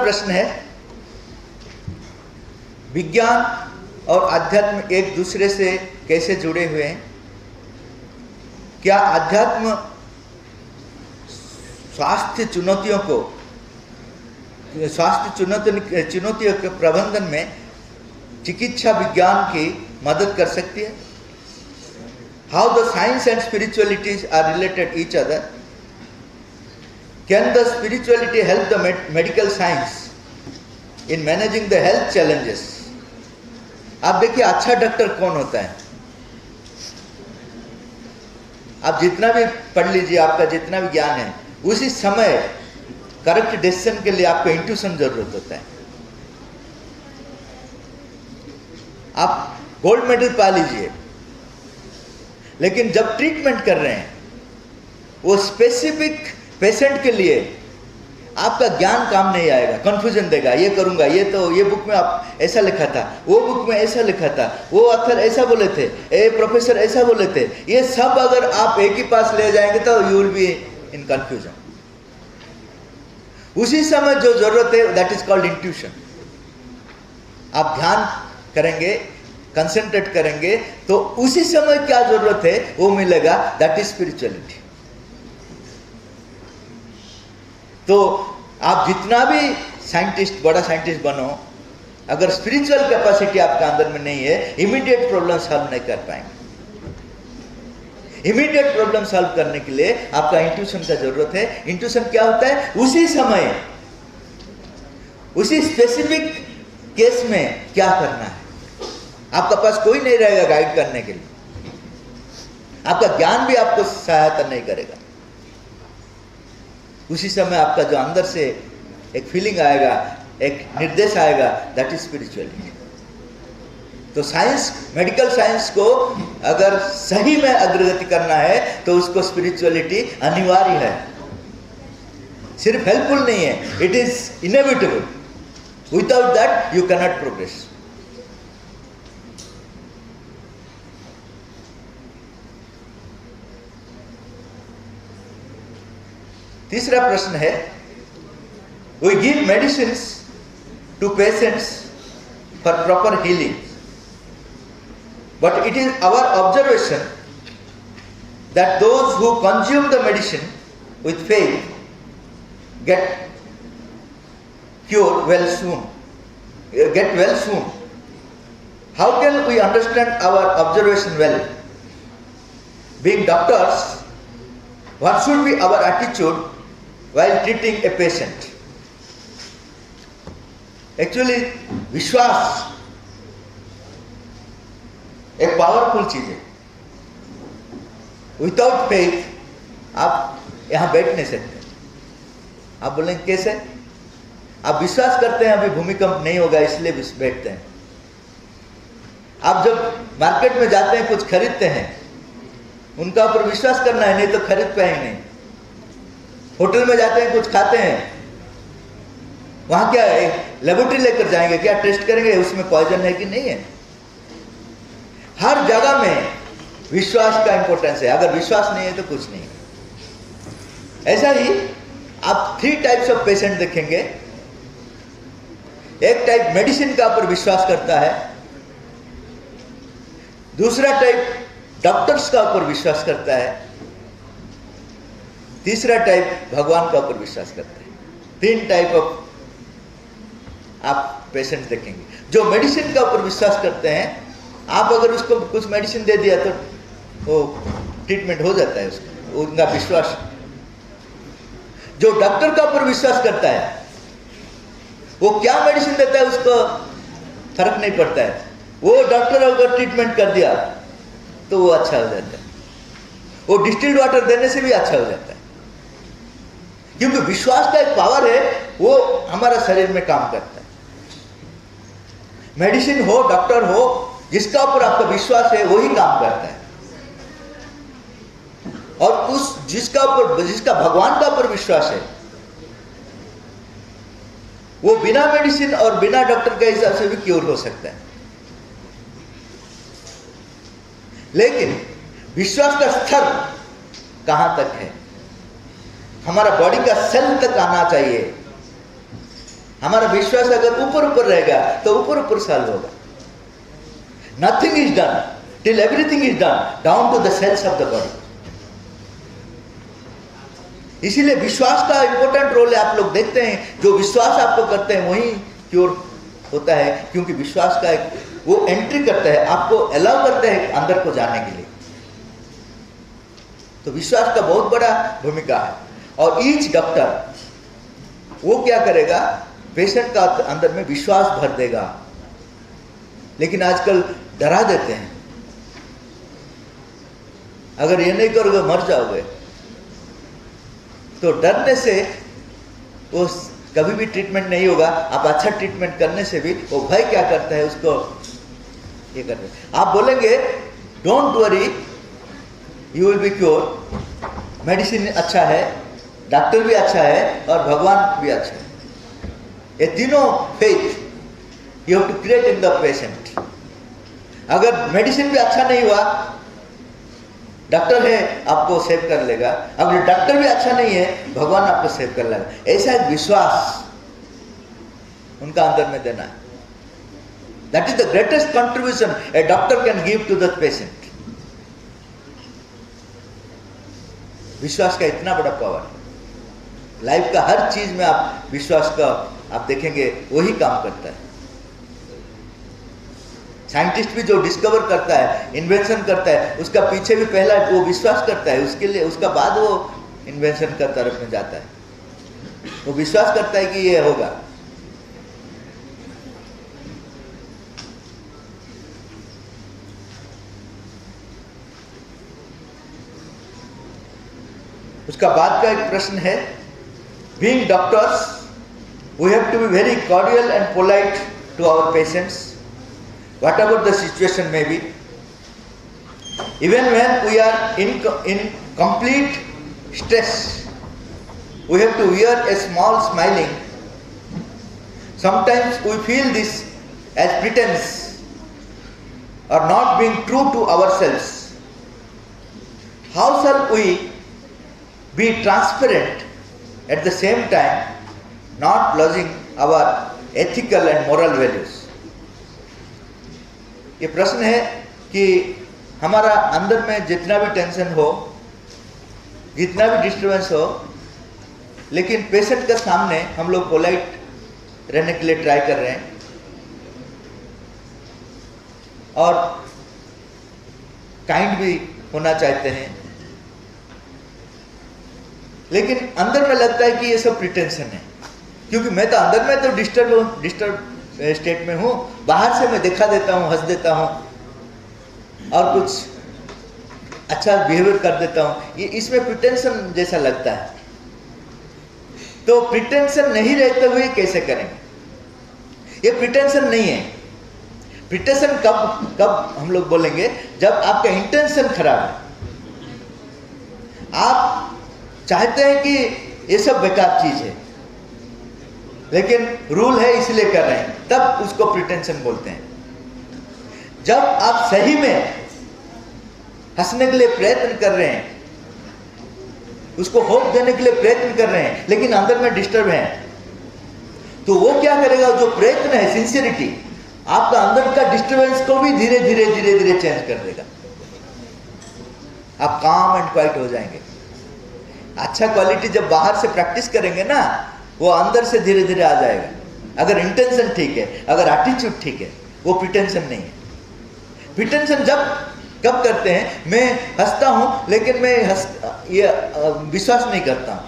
प्रश्न है, विज्ञान और अध्यात्म एक दूसरे से कैसे जुड़े हुए हैं? क्या अध्यात्म स्वास्थ्य चुनौतियों के प्रबंधन में चिकित्सा विज्ञान की मदद कर सकती है? How the science and spiritualities are related each other? Can the spirituality help the medical science in managing the health challenges? आप देखिए, अच्छा डॉक्टर कौन होता है? आप जितना भी पढ़ लीजिए, आपका जितना भी ज्ञान है, उसी समय करेक्ट डिसीजन के लिए आपको इंट्यूशन जरूरत होता है। आप गोल्ड मेडल पा लीजिए, लेकिन जब ट्रीटमेंट कर रहे हैं वो स्पेसिफिक पेशेंट के लिए आपका ज्ञान काम नहीं आएगा, कंफ्यूजन देगा। ये करूंगा, ये बुक में आप ऐसा लिखा था, वो बुक में ऐसा लिखा था, वो ऑथर ऐसा बोले थे, ए प्रोफेसर ऐसा बोले थे, ये सब अगर आप एक ही पास ले जाएंगे तो you will be in confusion. उसी समय जो जरूरत है दैट इज कॉल्ड इंट्यूशन। आप ध्यान करेंगे, कंसंट्रेट करेंगे, तो उसी समय क्या जरूरत है वो मिलेगा, दैट इज स्पिरिचुअलिटी। तो आप जितना भी साइंटिस्ट, बड़ा साइंटिस्ट बनो, अगर स्पिरिचुअल कैपेसिटी आपके अंदर में नहीं है, इमीडिएट प्रॉब्लम सॉल्व नहीं कर पाएंगे। इमीडिएट प्रॉब्लम सॉल्व करने के लिए आपका इंट्यूशन का जरूरत है। इंट्यूशन क्या होता है? उसी समय, उसी स्पेसिफिक केस में क्या करना है। आपका पास कोई नहीं रहेगा गाइड करने के लिए, आपका ज्ञान भी आपको सहायता नहीं करेगा। उसी समय आपका जो अंदर से एक फीलिंग आएगा, एक निर्देश आएगा, दैट इज स्पिरिचुअलिटी। तो साइंस, मेडिकल साइंस को अगर सही में अग्रगति करना है तो उसको स्पिरिचुअलिटी अनिवार्य है, सिर्फ हेल्पफुल नहीं है, it is inevitable. Without that you can not progress. तीसरा प्रश्न है, we give medicines to patients for proper healing, but it is our observation that those who consume the medicine with faith get well soon. How can we understand our observation well? Being doctors, what should be our attitude while treating a patient? Actually, विश्वास एक powerful चीज है। Without faith आप यहां बैठ नहीं सकते। आप बोलेंगे कैसे? आप विश्वास करते हैं अभी भूमिकंप नहीं होगा इसलिए बैठते हैं। आप जब मार्केट में जाते हैं, कुछ खरीदते हैं, उनका ऊपर विश्वास करना है, नहीं तो खरीद पाएंगे नहीं। होटल में जाते हैं, कुछ खाते हैं, वहां क्या है, लेबोरेटरी लेकर जाएंगे, क्या टेस्ट करेंगे उसमें पॉइजन है कि नहीं है। हर जगह में विश्वास का इंपॉर्टेंस है। अगर विश्वास नहीं है तो कुछ नहीं है। ऐसा ही आप 3 टाइप्स ऑफ पेशेंट देखेंगे। एक टाइप मेडिसिन का ऊपर विश्वास करता है, दूसरा टाइप डॉक्टर्स का ऊपर विश्वास करता है, तीसरा टाइप भगवान का ऊपर विश्वास करता है। 3 टाइप ऑफ आप पेशेंट देखेंगे। जो मेडिसिन का ऊपर विश्वास करते हैं, आप अगर उसको कुछ मेडिसिन दे दिया तो वो ट्रीटमेंट हो जाता है, उसका उनका विश्वास। जो डॉक्टर का ऊपर विश्वास करता है, वो क्या मेडिसिन देता है उसको फर्क नहीं पड़ता है। वो डॉक्टर अगर ट्रीटमेंट कर दिया तो वो अच्छा हो जाता है। वो डिस्टिल्ड वाटर देने से भी अच्छा हो जाता है, क्योंकि विश्वास का एक पावर है, वो हमारा शरीर में काम करता है। मेडिसिन हो, डॉक्टर हो, जिसका ऊपर आपका विश्वास है वही काम करता है। और जिसका भगवान का ऊपर विश्वास है, वो बिना मेडिसिन और बिना डॉक्टर के हिसाब से भी क्योर हो सकता है। लेकिन विश्वास का स्तर कहां तक है? हमारा बॉडी का सेल तक आना चाहिए। हमारा विश्वास अगर ऊपर ऊपर रहेगा तो ऊपर ऊपर सॉल्व होगा। Nothing is done till everything is done down to the cells of the body. इसीलिए विश्वास का इंपॉर्टेंट रोल है। आप लोग देखते हैं जो विश्वास आपको करते हैं वही क्योर होता है, क्योंकि विश्वास का एक वो एंट्री करता है, आपको अलाउ करता है अंदर को जाने के लिए। तो विश्वास का बहुत बड़ा भूमिका है। और ईच डॉक्टर वो क्या करेगा, पेशेंट का अंदर में विश्वास भर देगा। लेकिन आजकल डरा देते हैं, अगर ये नहीं करोगे मर जाओगे। तो डरने से वो कभी भी ट्रीटमेंट नहीं होगा। आप अच्छा ट्रीटमेंट करने से भी वो भय क्या करता है उसको ये करते हैं। आप बोलेंगे don't worry you will be cure, medicine अच्छा है, डॉक्टर भी अच्छा है और भगवान भी अच्छा है। ये तीनों faith you have to create in the patient. अगर मेडिसिन भी अच्छा नहीं हुआ, डॉक्टर है आपको सेव कर लेगा। अगर डॉक्टर भी अच्छा नहीं है, भगवान आपको सेव कर लेगा। ऐसा एक विश्वास उनका अंदर में देना है। That is the greatest contribution a doctor can give to the patient. विश्वास का इतना बड़ा पावर है। लाइफ का हर चीज में आप विश्वास का आप देखेंगे वही काम करता है। साइंटिस्ट भी जो डिस्कवर करता है, इन्वेंशन करता है, उसका पीछे भी पहला वो विश्वास करता है, उसके लिए उसका बाद वो इन्वेंशन का तरफ में जाता है। वो विश्वास करता है कि ये होगा। उसका बाद का एक प्रश्न है, being doctors we have to be very cordial and polite to our patients whatever the situation may be, even when we are in complete stress we have to wear a small smiling. Sometimes we feel this as pretense or not being true to ourselves. How shall we be transparent at the same time not losing our ethical and moral values? ये प्रश्न है कि हमारा अंदर में जितना भी tension हो, जितना भी डिस्टर्बेंस हो, लेकिन पेशेंट के सामने हम लोग पोलाइट रहने के लिए ट्राई कर रहे हैं और काइंड भी होना चाहते हैं, लेकिन अंदर में लगता है कि ये सब प्रिटेंशन है। क्योंकि मैं तो अंदर में तो डिस्टर्ब स्टेट में हूँ, बाहर से मैं दिखा देता हूँ, हंस देता हूँ और कुछ अच्छा बिहेवियर कर देता हूँ। ये इसमें प्रिटेंशन जैसा लगता है। तो प्रिटेंशन नहीं रहते हुए कैसे करेंगे? ये प्रिटेंशन नहीं है। प्रिटेंशन कब हम लोग बोलेंगे? जब आपका इंटेंशन खराब है, आप चाहते हैं कि ये सब बेकार चीज है लेकिन रूल है इसलिए कर रहे हैं, तब उसको प्रिटेंशन बोलते हैं। जब आप सही में हंसने के लिए प्रयत्न कर रहे हैं, उसको होप देने के लिए प्रयत्न कर रहे हैं, लेकिन अंदर में डिस्टर्ब है, तो वो क्या करेगा? जो प्रयत्न है, सिंसियरिटी, आपका अंदर का डिस्टर्बेंस को भी धीरे धीरे चेंज कर देगा। आप काम एंड क्वाइट हो जाएंगे। अच्छा क्वालिटी जब बाहर से प्रैक्टिस करेंगे ना, वो अंदर से धीरे धीरे आ जाएगा। अगर इंटेंशन ठीक है, अगर एटीट्यूड ठीक है, वो प्रिटेंशन नहीं है। प्रिटेंशन कब करते हैं? मैं हंसता हूं लेकिन मैं विश्वास नहीं करता हूं।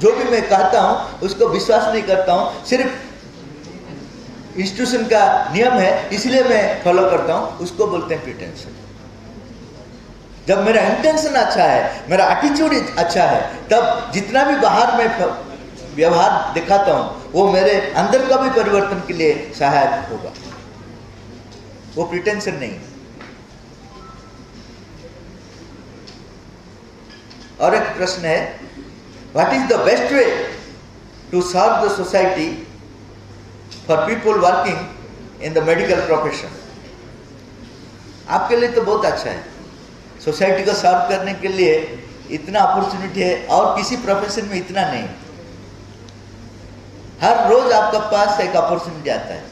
जो भी मैं कहता हूं उसको विश्वास नहीं करता हूं, सिर्फ इंस्टीट्यूशन का नियम है इसलिए मैं फॉलो करता हूं, उसको बोलते हैं प्रिटेंशन। जब मेरा इंटेंशन अच्छा है, मेरा एटीट्यूड अच्छा है, तब जितना भी बाहर में व्यवहार दिखाता हूं वो मेरे अंदर का भी परिवर्तन के लिए सहायक होगा। वो प्रिटेंशन नहीं है। और एक प्रश्न है, what is the best way to serve the society for people working in the medical profession? आपके लिए तो बहुत अच्छा है, सोसाइटी को सर्व करने के लिए इतना अपॉर्चुनिटी है और किसी प्रोफेशन में इतना नहीं। हर रोज आपके पास एक अपॉर्चुनिटी आता है,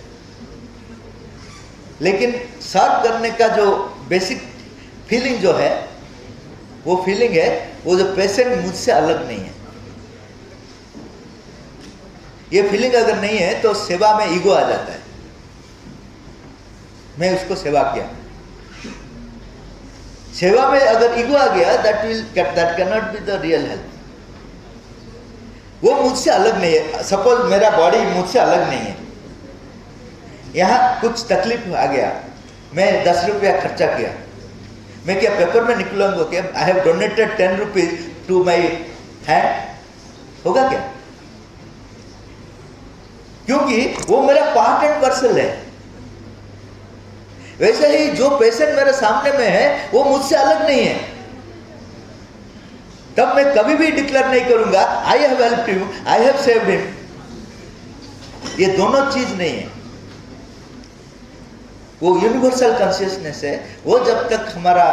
लेकिन सर्व करने का जो बेसिक फीलिंग जो है, वो फीलिंग है, वो जो पेशेंट मुझसे अलग नहीं है। ये फीलिंग अगर नहीं है तो सेवा में ईगो आ जाता है, मैं उसको सेवा किया। सेवा में अगर ईगो आ गया, that can not be the real health. वो मुझसे अलग नहीं है। सपोज मेरा बॉडी मुझसे अलग नहीं है, यहाँ कुछ तकलीफ आ गया, मैं 10 रुपया खर्चा किया, मैं क्या पेपर में निकलूंगा क्या I have donated 10 rupees to my hand, होगा क्या? क्योंकि वो मेरा पार्ट एंड पार्सल है। वैसे ही जो पेशेंट मेरे सामने में है वो मुझसे अलग नहीं है, तब मैं कभी भी डिक्लेयर नहीं करूंगा I have helped you, I have saved him. ये दोनों चीज नहीं है। वो यूनिवर्सल कॉन्शियसनेस है, वो जब तक हमारा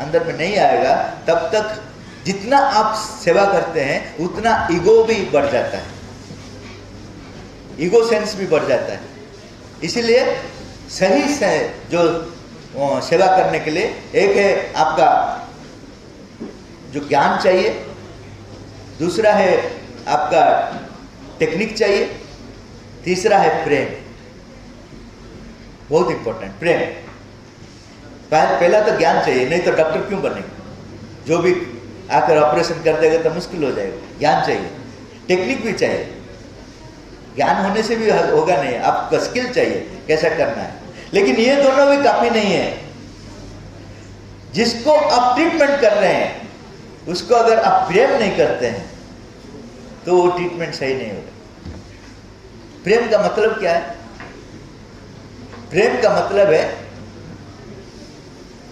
अंदर में नहीं आएगा तब तक जितना आप सेवा करते हैं उतना ईगो भी बढ़ जाता है, ईगो सेंस भी बढ़ जाता है। इसीलिए सही से जो सेवा करने के लिए एक है आपका जो ज्ञान चाहिए, दूसरा है आपका टेक्निक चाहिए, तीसरा है प्रेम। बहुत इंपॉर्टेंट प्रेम। पहला तो ज्ञान चाहिए, नहीं तो डॉक्टर क्यों बनेगा? जो भी आकर ऑपरेशन कर देगा तो मुश्किल हो जाएगा। ज्ञान चाहिए, टेक्निक भी चाहिए। ज्ञान होने से भी होगा नहीं, आपका स्किल चाहिए कैसा करना है। लेकिन ये दोनों भी काफी नहीं है। जिसको आप ट्रीटमेंट कर रहे हैं उसको अगर आप प्रेम नहीं करते हैं तो वो ट्रीटमेंट सही नहीं होगा। प्रेम का मतलब क्या है? प्रेम का मतलब है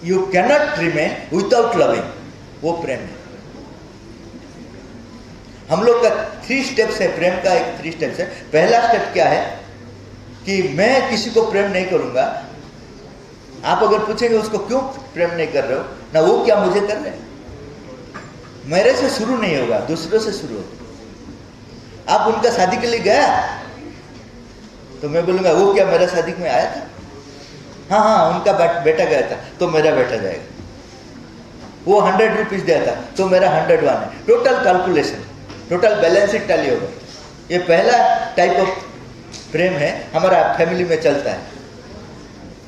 you cannot remain without loving, वो प्रेम है। हम लोग का 3 स्टेप्स है, प्रेम का एक 3 स्टेप्स है। पहला स्टेप क्या है कि मैं किसी को प्रेम नहीं करूंगा। आप अगर पूछेंगे उसको क्यों प्रेम नहीं कर रहे हो ना, वो क्या मुझे कर रहे हैं? मेरे से शुरू नहीं होगा, दूसरों से शुरू होगा। आप उनका शादी के लिए गया तो मैं बोलूंगा वो क्या मेरा शादी में आया था? हाँ हाँ, उनका बेटा गया था तो मेरा बेटा जाएगा। वो 100 रुपीज दिया था तो मेरा 101 है। Total calculation, total balance sheet tally होगा। ये पहला टाइप ऑफ प्रेम है, हमारा फैमिली में चलता है।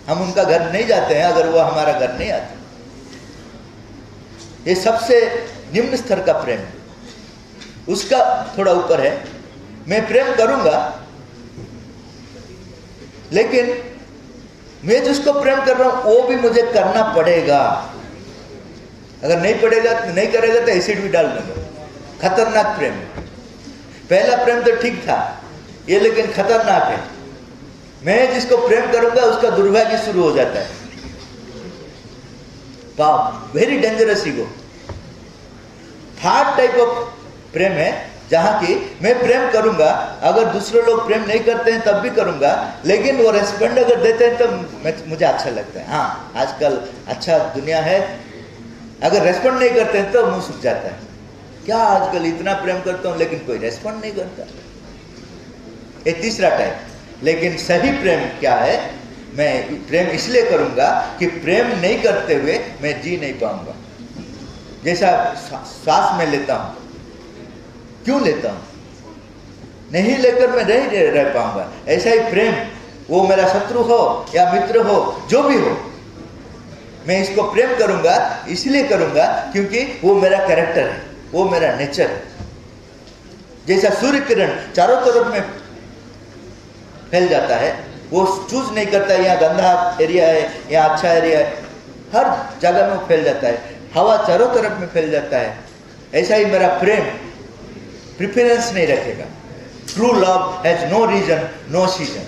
हम उनका घर नहीं जाते हैं अगर वो हमारा घर नहीं आते। ये सबसे निम्न स्तर का प्रेम है। उसका थोड़ा ऊपर है, मैं प्रेम करूंगा लेकिन मैं जिसको प्रेम कर रहा हूं वो भी मुझे करना पड़ेगा। अगर नहीं पड़ेगा, नहीं करेगा तो एसिड भी डाल दूंगा। खतरनाक प्रेम। पहला प्रेम तो ठीक था, ये लेकिन खतरनाक है। मैं जिसको प्रेम करूंगा उसका दुर्भाग्य शुरू हो जाता है। पाप, very dangerous ego. Third type of प्रेम है जहां की मैं प्रेम करूंगा, अगर दूसरे लोग प्रेम नहीं करते हैं तब भी करूंगा, लेकिन वो रेस्पेक्ट अगर देते हैं तो मुझे अच्छा लगता है। हाँ, आजकल अच्छा दुनिया है। अगर रेस्पॉन्ड नहीं करते हैं तो मुंह सूख जाता है। क्या आजकल इतना प्रेम करता हूं लेकिन कोई रेस्पॉन्ड नहीं करता। ये तीसरा टाइप। लेकिन सही प्रेम क्या है? मैं प्रेम इसलिए करूंगा कि प्रेम नहीं करते हुए मैं जी नहीं पाऊंगा। जैसा श्वास में लेता हूं, क्यों लेता हूं? नहीं लेकर मैं नहीं रह पाऊंगा। ऐसा ही प्रेम, वो मेरा शत्रु हो या मित्र हो, जो भी हो, मैं इसको प्रेम करूंगा इसलिए करूंगा क्योंकि वो मेरा कैरेक्टर है, वो मेरा नेचर है। जैसा सूर्य किरण चारों तरफ में फैल जाता है, वो चूज नहीं करता यहाँ गंदा एरिया है या अच्छा एरिया है, हर जगह में फैल जाता है। हवा चारों तरफ में फैल जाता है। ऐसा ही मेरा प्रेम प्रेफरेंस नहीं रखेगा। True love has no reason, no season.